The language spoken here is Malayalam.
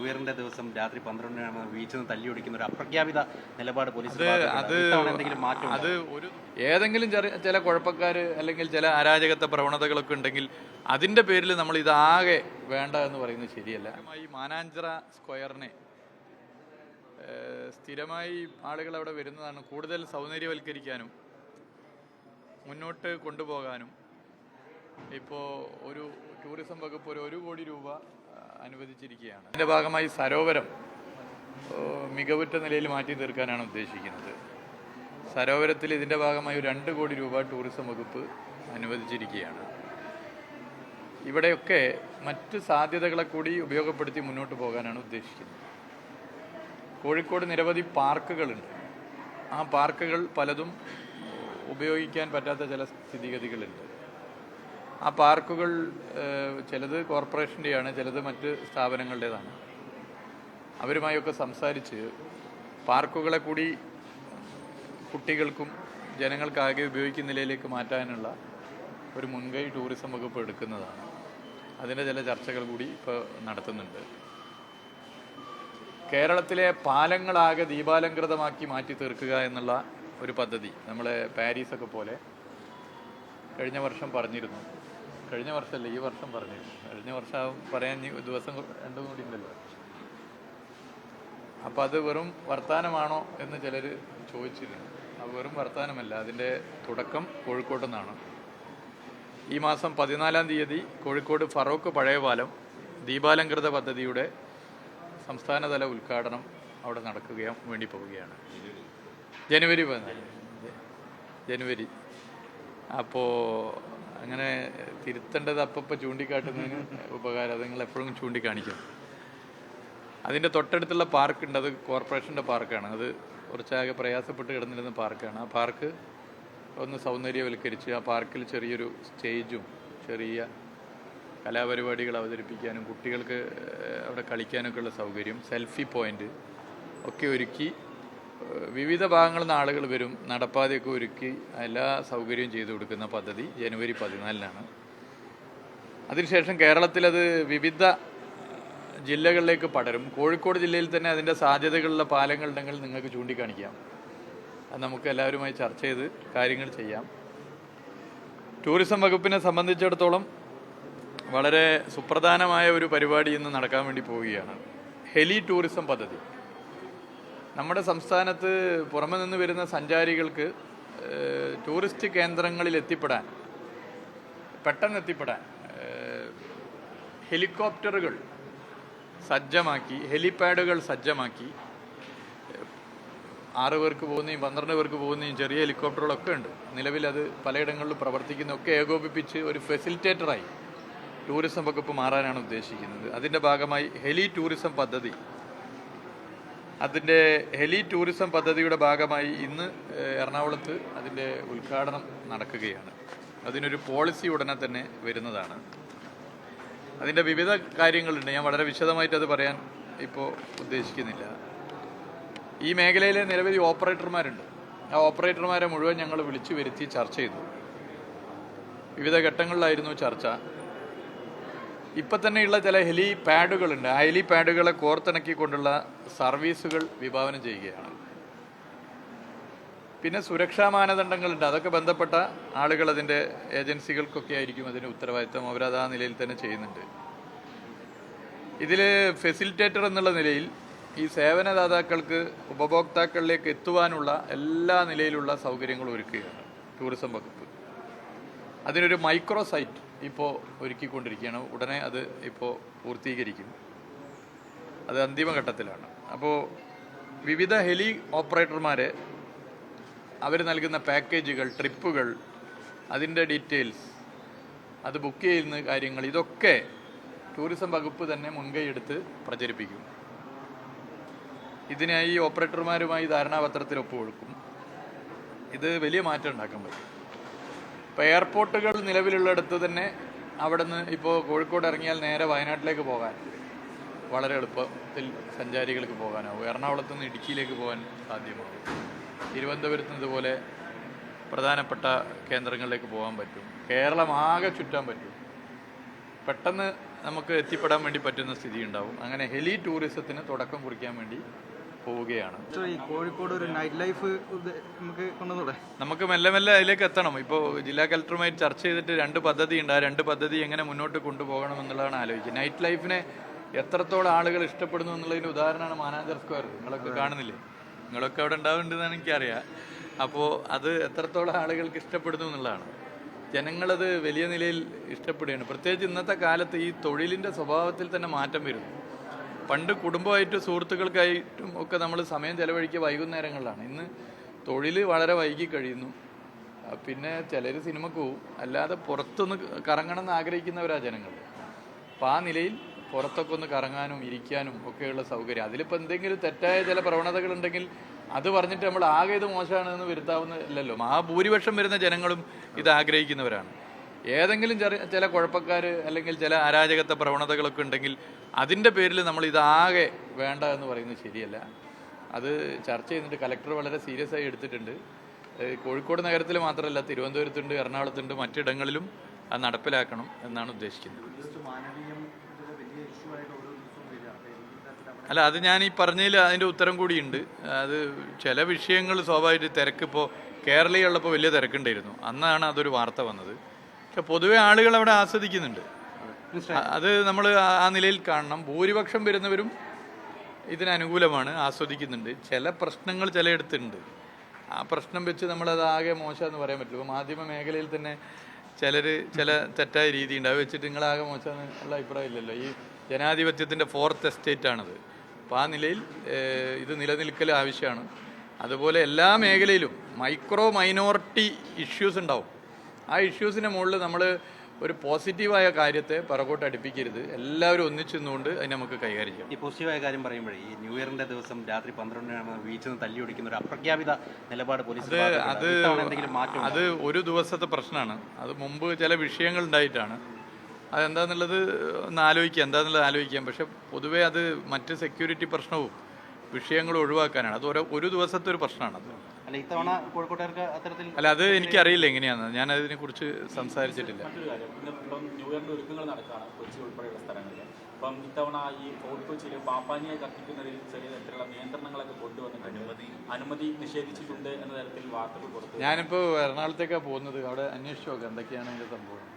ന്യൂഇയറിന്റെ ദിവസം രാത്രി 12 ബീച്ചിൽ നിന്ന് തല്ലിയൊടിക്കുന്ന ഒരു അപ്രഖ്യാപിത നിലപാട് പോലീസ് അത് ഒരു ഏതെങ്കിലും ചില കുഴപ്പക്കാർ അല്ലെങ്കിൽ ചില അരാജകത്വ പ്രവണതകളൊക്കെ ഉണ്ടെങ്കിൽ അതിൻ്റെ പേരിൽ നമ്മൾ ഇതാകെ വേണ്ട എന്ന് പറയുന്നത് ശരിയല്ല. ഈ മാനാഞ്ചിറ സ്ക്വയറിനെ സ്ഥിരമായി ആളുകൾ അവിടെ വരുന്നതാണ്. കൂടുതൽ സൗന്ദര്യവൽക്കരിക്കാനും മുന്നോട്ട് കൊണ്ടുപോകാനും ഇപ്പോൾ ഒരു ടൂറിസം വകുപ്പ് ഒരു 1 കോടി രൂപ അനുവദിച്ചിരിക്കുകയാണ്. അതിൻ്റെ ഭാഗമായി സരോവരം മികവുറ്റ നിലയിൽ മാറ്റി തീർക്കാനാണ് ഉദ്ദേശിക്കുന്നത്. സരോവരത്തിൽ ഇതിൻ്റെ ഭാഗമായി 2 കോടി രൂപ ടൂറിസം വകുപ്പ് അനുവദിച്ചിരിക്കുകയാണ്. ഇവിടെയൊക്കെ മറ്റ് സാധ്യതകളെ കൂടി ഉപയോഗപ്പെടുത്തി മുന്നോട്ട് പോകാനാണ് ഉദ്ദേശിക്കുന്നത്. കോഴിക്കോട് നിരവധി പാർക്കുകളുണ്ട്. ആ പാർക്കുകൾ പലതും ഉപയോഗിക്കാൻ പറ്റാത്ത ചില സ്ഥിതിഗതികളുണ്ട്. ആ പാർക്കുകൾ ചിലത് കോർപ്പറേഷൻ്റെയാണ്, ചിലത് മറ്റ് സ്ഥാപനങ്ങളുടേതാണ്. അവരുമായൊക്കെ സംസാരിച്ച് പാർക്കുകളെ കൂടി കുട്ടികൾക്കും ജനങ്ങൾക്കാകെ ഉപയോഗിക്കുന്ന നിലയിലേക്ക് മാറ്റാനുള്ള ഒരു മുൻകൈ ടൂറിസം വകുപ്പ് എടുക്കുന്നതാണ്. അതിൻ്റെ ചില ചർച്ചകൾ കൂടി ഇപ്പോൾ നടത്തുന്നുണ്ട്. കേരളത്തിലെ പാലങ്ങളാകെ ദീപാലങ്കൃതമാക്കി മാറ്റി തീർക്കുക എന്നുള്ള ഒരു പദ്ധതി നമ്മളെ പാരീസൊക്കെ പോലെ കഴിഞ്ഞ വർഷം പറഞ്ഞിരുന്നു. കഴിഞ്ഞ വർഷമല്ല, ഈ വർഷം പറഞ്ഞിരുന്നു. കഴിഞ്ഞ വർഷം പറയാൻ ദിവസം 2 കൂടി ഉണ്ടല്ലോ. അപ്പം അത് വെറും വർത്തമാനമാണോ എന്ന് ചിലർ ചോദിച്ചിരുന്നു. അത് വെറും വർത്തമാനമല്ല. അതിൻ്റെ തുടക്കം കോഴിക്കോട്ട് നിന്നാണ്. ഈ മാസം 14-ാം തീയതി കോഴിക്കോട് ഫറോക്ക് പഴയ പാലം ദീപാലങ്കൃത പദ്ധതിയുടെ സംസ്ഥാനതല ഉദ്ഘാടനം അവിടെ നടക്കുകയും വേണ്ടി പോവുകയാണ്. ജനുവരി 14. അപ്പോൾ അങ്ങനെ തിരുത്തേണ്ടത് അപ്പം ചൂണ്ടിക്കാട്ടുന്നതിന് ഉപകാരം. അത് നിങ്ങൾ എപ്പോഴും ചൂണ്ടിക്കാണിക്കും. അതിൻ്റെ തൊട്ടടുത്തുള്ള പാർക്കുണ്ട്. അത് കോർപ്പറേഷൻ്റെ പാർക്കാണ്. അത് കുറച്ചാകെ പ്രയാസപ്പെട്ട് കിടന്നിരുന്ന പാർക്കാണ്. ആ പാർക്ക് ഒന്ന് സൗന്ദര്യവൽക്കരിച്ച് ആ പാർക്കിൽ ചെറിയൊരു സ്റ്റേജും ചെറിയ കലാപരിപാടികൾ അവതരിപ്പിക്കാനും കുട്ടികൾക്ക് അവിടെ കളിക്കാനൊക്കെ ഉള്ള സൗകര്യം, സെൽഫി പോയിൻ്റ് ഒക്കെ ഒരുക്കി വിവിധ ഭാഗങ്ങളിൽ നിന്ന് ആളുകൾ വരും. നടപ്പാതയൊക്കെ ഒരുക്കി എല്ലാ സൗകര്യവും ചെയ്തു കൊടുക്കുന്ന പദ്ധതി ജനുവരി 14-നാണ്. അതിനുശേഷം കേരളത്തിലത് വിവിധ ജില്ലകളിലേക്ക് പടരും. കോഴിക്കോട് ജില്ലയിൽ തന്നെ അതിൻ്റെ സാധ്യതകളുള്ള പാലങ്ങളുണ്ടെങ്കിൽ നിങ്ങൾക്ക് ചൂണ്ടിക്കാണിക്കാം. അത് നമുക്ക് എല്ലാവരുമായി ചർച്ച ചെയ്ത് കാര്യങ്ങൾ ചെയ്യാം. ടൂറിസം വകുപ്പിനെ സംബന്ധിച്ചിടത്തോളം വളരെ സുപ്രധാനമായ ഒരു പരിപാടി ഇന്ന് നടക്കാൻ വേണ്ടി പോവുകയാണ്. ഹെലി ടൂറിസം പദ്ധതി. നമ്മുടെ സംസ്ഥാനത്ത് പുറമെ നിന്ന് വരുന്ന സഞ്ചാരികൾക്ക് ടൂറിസ്റ്റ് കേന്ദ്രങ്ങളിൽ പെട്ടെന്ന് എത്തിപ്പെടാൻ ഹെലികോപ്റ്ററുകൾ സജ്ജമാക്കി, ഹെലിപാഡുകൾ സജ്ജമാക്കി 6 പേർക്ക് പോകുന്നതും 12 പേർക്ക് പോകുന്നതും ചെറിയ ഹെലികോപ്റ്ററുകളൊക്കെ ഉണ്ട്. നിലവിൽ അത് പലയിടങ്ങളിലും പ്രവർത്തിക്കുന്നതൊക്കെ ഏകോപിപ്പിച്ച് ഒരു ഫെസിലിറ്റേറ്ററായി ടൂറിസം വകുപ്പ് മാറാനാണ് ഉദ്ദേശിക്കുന്നത്. അതിൻ്റെ ഭാഗമായി ഹെലി ടൂറിസം പദ്ധതിയുടെ ഭാഗമായി ഇന്ന് എറണാകുളത്ത് അതിൻ്റെ ഉദ്ഘാടനം നടക്കുകയാണ്. അതിനൊരു പോളിസി ഉടനെ തന്നെ വരുന്നതാണ്. അതിൻ്റെ വിവിധ കാര്യങ്ങളുണ്ട്. ഞാൻ വളരെ വിശദമായിട്ട് അത് പറയാൻ ഇപ്പോൾ ഉദ്ദേശിക്കുന്നില്ല. ഈ മേഖലയിലെ നിരവധി ഓപ്പറേറ്റർമാരുണ്ട്. ആ ഓപ്പറേറ്റർമാരെ മുഴുവൻ ഞങ്ങൾ വിളിച്ചു വരുത്തി ചർച്ച ചെയ്തു. വിവിധ ഘട്ടങ്ങളിലായിരുന്നു ചർച്ച. ഇപ്പം തന്നെയുള്ള ചില ഹെലിപാഡുകളുണ്ട്. ആ ഹെലിപാഡുകളെ കോർത്തിണക്കിക്കൊണ്ടുള്ള സർവീസുകൾ വിഭാവനം ചെയ്യുകയാണ്. പിന്നെ സുരക്ഷാ മാനദണ്ഡങ്ങളുണ്ട്. അതൊക്കെ ബന്ധപ്പെട്ട ആളുകൾ, അതിൻ്റെ ഏജൻസികൾക്കൊക്കെ ആയിരിക്കും അതിൻ്റെ ഉത്തരവാദിത്വം. അവരത് ആ നിലയിൽ തന്നെ ചെയ്യുന്നുണ്ട്. ഇതിൽ ഫെസിലിറ്റേറ്റർ എന്നുള്ള നിലയിൽ ഈ സേവനദാതാക്കൾക്ക് ഉപഭോക്താക്കളിലേക്ക് എത്തുവാനുള്ള എല്ലാ നിലയിലുള്ള സൗകര്യങ്ങളും ഒരുക്കുകയാണ് ടൂറിസം വകുപ്പ്. അതിനൊരു മൈക്രോ സൈറ്റ് ഇപ്പോൾ ഒരുക്കിക്കൊണ്ടിരിക്കുകയാണ്. ഉടനെ അത് ഇപ്പോൾ പൂർത്തീകരിക്കും. അത് അന്തിമഘട്ടത്തിലാണ്. അപ്പോൾ വിവിധ ഹെലി ഓപ്പറേറ്റർമാരെ അവർ നൽകുന്ന പാക്കേജുകൾ, ട്രിപ്പുകൾ, അതിൻ്റെ ഡീറ്റെയിൽസ്, അത് ബുക്ക് ചെയ്യുന്ന കാര്യങ്ങൾ, ഇതൊക്കെ ടൂറിസം വകുപ്പ് തന്നെ മുൻകൈയെടുത്ത് പ്രചരിപ്പിക്കും. ഇതിനായി ഓപ്പറേറ്റർമാരുമായി ധാരണാപത്രത്തിൽ ഒപ്പുകൊടുക്കും. ഇത് വലിയ മാറ്റം ഉണ്ടാക്കാൻ പറ്റും. ഇപ്പോൾ എയർപോർട്ടുകൾ നിലവിലുള്ളിടത്ത് തന്നെ അവിടെ നിന്ന് ഇപ്പോൾ കോഴിക്കോട് ഇറങ്ങിയാൽ നേരെ വയനാട്ടിലേക്ക് പോകാൻ വളരെ എളുപ്പത്തിൽ സഞ്ചാരികൾക്ക് പോകാനാവും. എറണാകുളത്ത് നിന്ന് ഇടുക്കിയിലേക്ക് പോകാൻ സാധ്യമാകും. തിരുവനന്തപുരത്ത് നിന്ന് ഇതുപോലെ പ്രധാനപ്പെട്ട കേന്ദ്രങ്ങളിലേക്ക് പോകാൻ പറ്റും. കേരളം ആകെ ചുറ്റാൻ പറ്റും. പെട്ടെന്ന് നമുക്ക് എത്തിപ്പെടാൻ വേണ്ടി പറ്റുന്ന സ്ഥിതി ഉണ്ടാവും. അങ്ങനെ ഹെലി ടൂറിസത്തിന് തുടക്കം കുറിക്കാൻ വേണ്ടി പോവുകയാണ്. ഈ കോഴിക്കോട് ഒരു നൈറ്റ് ലൈഫ് നമുക്ക് കൊണ്ടുവന്നൂടെ? നമുക്ക് മെല്ലെ മെല്ലെ അതിലേക്ക് എത്തണം. ഇപ്പോൾ ജില്ലാ കളക്ടറുമായി ചർച്ച ചെയ്തിട്ട് 2 പദ്ധതി ഉണ്ട്. ആ 2 പദ്ധതി എങ്ങനെ മുന്നോട്ട് കൊണ്ടുപോകണം എന്നുള്ളതാണ് ആലോചിക്കുന്നത്. നൈറ്റ് ലൈഫിനെ എത്രത്തോളം ആളുകൾ ഇഷ്ടപ്പെടുന്നു എന്നുള്ളതിന് ഉദാഹരണമാണ് മാനാഞ്ചർ സ്ക്വയർ. നിങ്ങളൊക്കെ കാണുന്നില്ലേ? നിങ്ങളൊക്കെ അവിടെ ഉണ്ടാവുന്നുണ്ടെന്നാണ് എനിക്കറിയാം. അപ്പോൾ അത് എത്രത്തോളം ആളുകൾക്ക് ഇഷ്ടപ്പെടുന്നു എന്നുള്ളതാണ്. ജനങ്ങളത് വലിയ നിലയിൽ ഇഷ്ടപ്പെടുകയാണ്. പ്രത്യേകിച്ച് ഇന്നത്തെ കാലത്ത് ഈ തൊഴിലിൻ്റെ സ്വഭാവത്തിൽ തന്നെ മാറ്റം വരുന്നു. പണ്ട് കുടുംബമായിട്ടും സുഹൃത്തുക്കൾക്കായിട്ടും ഒക്കെ നമ്മൾ സമയം ചെലവഴിക്കുക വൈകുന്നേരങ്ങളിലാണ്. ഇന്ന് തൊഴിൽ വളരെ വൈകി കഴിയുന്നു. പിന്നെ ചിലർ സിനിമക്ക് പോവും. അല്ലാതെ പുറത്തൊന്ന് കറങ്ങണം എന്ന് ആഗ്രഹിക്കുന്നവരാ ജനങ്ങൾ. അപ്പോൾ ആ നിലയിൽ പുറത്തൊക്കെ ഒന്ന് കറങ്ങാനും ഇരിക്കാനും ഒക്കെയുള്ള സൗകര്യം. അതിലിപ്പോൾ എന്തെങ്കിലും തെറ്റായ ചില പ്രവണതകളുണ്ടെങ്കിൽ അത് പറഞ്ഞിട്ട് നമ്മൾ ആകെ ഇത് മോശമാണെന്ന് വരുത്താവുന്നില്ലല്ലോ. ഭൂരിപക്ഷം വരുന്ന ജനങ്ങളും ഇത് ആഗ്രഹിക്കുന്നവരാണ്. ഏതെങ്കിലും ചില കുഴപ്പക്കാർ അല്ലെങ്കിൽ ചില അരാജകത്വ പ്രവണതകളൊക്കെ ഉണ്ടെങ്കിൽ അതിൻ്റെ പേരിൽ നമ്മൾ ഇതാകെ വേണ്ട എന്ന് പറയുന്നത് ശരിയല്ല. അത് ചർച്ച ചെയ്യുന്നുണ്ട്. കലക്ടർ വളരെ സീരിയസ് ആയി എടുത്തിട്ടുണ്ട്. കോഴിക്കോട് നഗരത്തിൽ മാത്രമല്ല, തിരുവനന്തപുരത്തുണ്ട്, എറണാകുളത്തുണ്ട്, മറ്റിടങ്ങളിലും അത് നടപ്പിലാക്കണം എന്നാണ് ഉദ്ദേശിക്കുന്നത്. അല്ല, അത് ഞാൻ ഈ പറഞ്ഞതിൽ അതിൻ്റെ ഉത്തരം കൂടിയുണ്ട്. അത് ചില വിഷയങ്ങൾ സ്വാഭാവികമായിട്ട് തിരക്ക്, ഇപ്പോൾ കേരളീയുള്ളപ്പോൾ വലിയ തിരക്കുണ്ടായിരുന്നു, അന്നാണ് അതൊരു വാർത്ത വന്നത്. പക്ഷെ പൊതുവെ ആളുകൾ അവിടെ ആസ്വദിക്കുന്നുണ്ട്. അത് നമ്മൾ ആ നിലയിൽ കാണണം. ഭൂരിപക്ഷം വരുന്നവരും ഇതിനനുകൂലമാണ്, ആസ്വദിക്കുന്നുണ്ട്. ചില പ്രശ്നങ്ങൾ ചിലയിടത്തുണ്ട്. ആ പ്രശ്നം വെച്ച് നമ്മളത് ആകെ മോശമെന്ന് പറയാൻ പറ്റില്ല. ഇപ്പോൾ മാധ്യമ മേഖലയിൽ തന്നെ ചില തെറ്റായ രീതി ഉണ്ട്. അത് വെച്ചിട്ട് നിങ്ങളാകെ മോശമെന്ന് ഉള്ള അഭിപ്രായം ഇല്ലല്ലോ. ഈ ജനാധിപത്യത്തിൻ്റെ 4th എസ്റ്റേറ്റാണിത്. അപ്പോൾ ആ നിലയിൽ ഇത് നിലനിൽക്കൽ ആവശ്യമാണ്. അതുപോലെ എല്ലാ മേഖലയിലും മൈനോറിറ്റി ഇഷ്യൂസ് ഉണ്ടാവും. ആ ഇഷ്യൂസിൻ്റെ മുകളിൽ നമ്മൾ ഒരു പോസിറ്റീവായ കാര്യത്തെ പിറകോട്ട് അടുപ്പിക്കരുത്. എല്ലാവരും ഒന്നിച്ചു നിന്നുകൊണ്ട് അതിനെ നമുക്ക് കൈകാര്യം ചെയ്യാം. ഈ പോസിറ്റീവായ കാര്യം പറയുമ്പോഴേ, ഈ ന്യൂ ഇയറിന്റെ ദിവസം രാത്രി 12 ബീച്ചിൽ നിന്ന് തല്ലി ഒടിക്കുന്ന ഒരു അപ്രഖ്യാപിത നിലപാട് പോലീസ് അത് ഒരു ദിവസത്തെ പ്രശ്നമാണ്. അത് മുമ്പ് ചില വിഷയങ്ങൾ ഉണ്ടായിട്ടാണ്. അതെന്താന്നുള്ളത് ഒന്ന് ആലോചിക്കാം. പക്ഷെ പൊതുവേ അത് മറ്റ് സെക്യൂരിറ്റി പ്രശ്നവും വിഷയങ്ങളും ഒഴിവാക്കാനാണ്. അത് ഒരു ദിവസത്തെ ഒരു പ്രശ്നമാണത്. അല്ല, ഇത്തവണ കോഴിക്കോട്ടുകാർക്ക് അത്തരത്തിൽ അല്ല, അത് എനിക്കറിയില്ല എങ്ങനെയാണെന്ന്. ഞാൻ അതിനെക്കുറിച്ച് സംസാരിച്ചിട്ടില്ല. മറ്റൊരു കാര്യം, ഇപ്പം ന്യൂ ഇയറിന്റെ ഒരുക്കങ്ങൾ നടക്കുകയാണ് കൊച്ചി ഉൾപ്പെടെയുള്ള സ്ഥലങ്ങളിൽ. അപ്പം ഇത്തവണ ഈ ഫോർട്ട് കൊച്ചിയിൽ പാപ്പാനിയെ കത്തിക്കുന്നതിൽ ചെറിയ തരത്തിലുള്ള നിയന്ത്രണങ്ങളൊക്കെ കൊണ്ടുവന്നിട്ടുണ്ട്. അനുമതി നിഷേധിച്ചിട്ടുണ്ട് എന്ന തരത്തിൽ വാർത്തകൾ കൊടുത്തു. ഞാനിപ്പോൾ എറണാകുളത്തേക്കാണ് പോകുന്നത്. അവിടെ അന്വേഷിച്ചു നോക്കാം എന്തൊക്കെയാണ് അതിൻ്റെ സംഭവം.